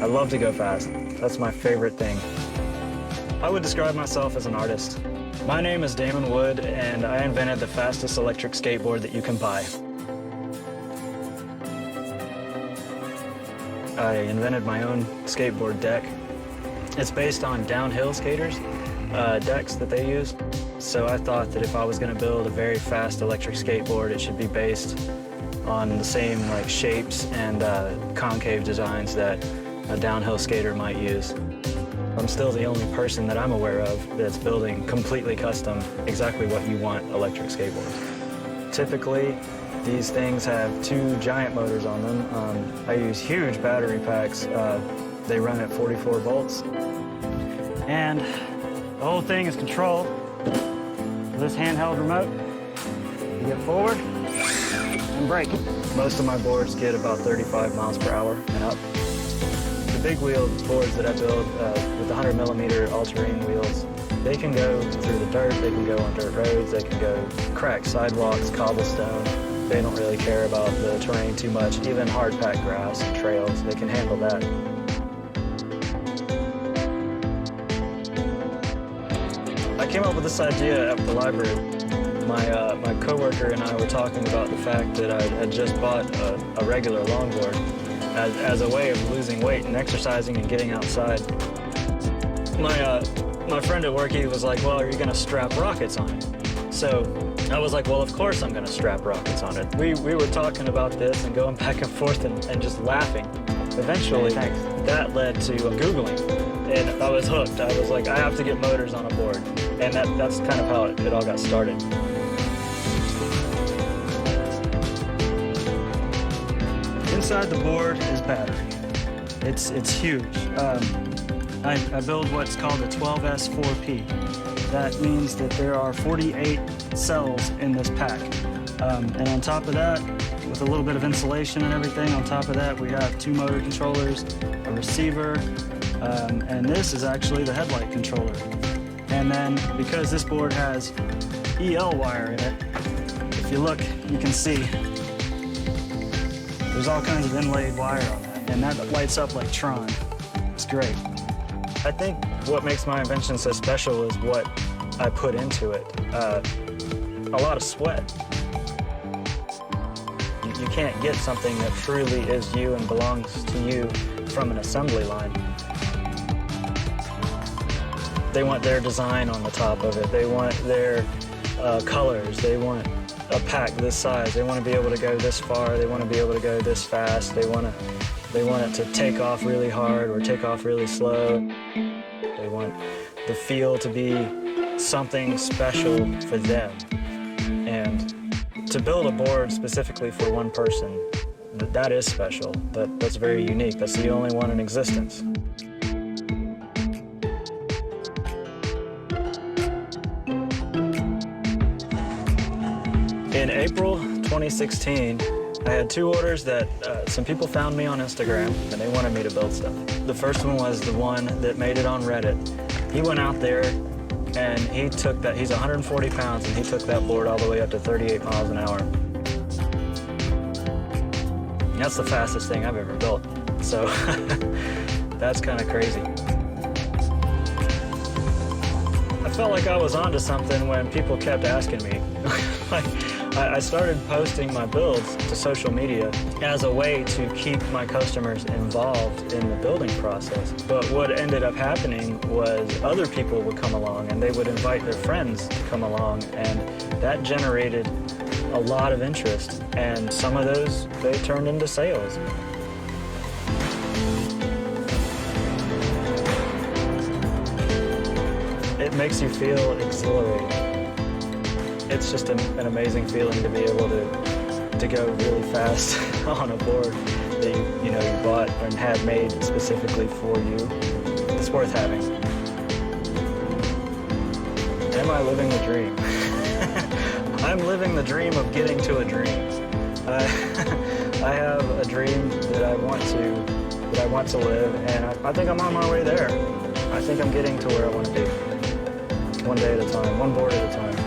I love to go fast. That's my favorite thing. I would describe myself as an artist. My name is Damon Wood, and I invented the fastest electric skateboard that you can buy. I invented my own skateboard deck. It's based on downhill skaters' decks that they use. So I thought that if I was going to build a very fast electric skateboard, it should be based on the same shapes and concave designs that a downhill skater might use. I'm still the only person that I'm aware of that's building completely custom, exactly what you want electric skateboards. Typically, these things have 2 giant motors on them. I use huge battery packs. They run at 44 volts. And the whole thing is controlled with this handheld remote. You get forward and brake. Most of my boards get about 35 miles per hour and up. The big wheel boards that I build with the 100mm all-terrain wheels, they can go through the dirt, they can go on dirt roads, they can go cracked sidewalks, cobblestone. They don't really care about the terrain too much. Even hard-packed grass and trails, they can handle that. I came up with this idea at the library. My coworker and I were talking about the fact that I had just bought a regular longboard as a way of losing weight and exercising and getting outside. My friend at work, he was like, well, are you going to strap rockets on it? So I was like, well, of course I'm going to strap rockets on it. We were talking about this and going back and forth and just laughing. Eventually, that led to Googling, and I was hooked. I was like, I have to get motors on a board. And that's kind of how it all got started. Inside the board is battery. It's huge. I build what's called a 12S4P. That means that there are 48 cells in this pack. And on top of that, with a little bit of insulation and everything, on top of that, we have 2 motor controllers, a receiver, and this is actually the headlight controller. And then, because this board has EL wire in it, if you look, you can see there's all kinds of inlaid wire on that, and that lights up like Tron. It's great. I think what makes my invention so special is what I put into it. A lot of sweat. You can't get something that truly is you and belongs to you from an assembly line. They want their design on the top of it. They want their colors. They want a pack this size. They want to be able to go this far. They want to be able to go this fast. They want it to take off really hard or take off really slow. They want the feel to be something special for them. And to build a board specifically for one person, that is special. That's very unique. That's the only one in existence. In April 2016, I had 2 orders that some people found me on Instagram, and they wanted me to build stuff. The first one was the one that made it on Reddit. He went out there, and he took that, he's 140 pounds, and he took that board all the way up to 38 miles an hour. And that's the fastest thing I've ever built. So that's kind of crazy. I felt like I was onto something when people kept asking me. I started posting my builds to social media as a way to keep my customers involved in the building process. But what ended up happening was other people would come along and they would invite their friends to come along, and that generated a lot of interest. And some of those, they turned into sales. It makes you feel exhilarating. It's just an amazing feeling to be able to go really fast on a board that you bought and had made specifically for you. It's worth having. Am I living the dream? I'm living the dream of getting to a dream. I have a dream that I want to live, and I think I'm on my way there. I think I'm getting to where I want to be. One day at a time, one board at a time.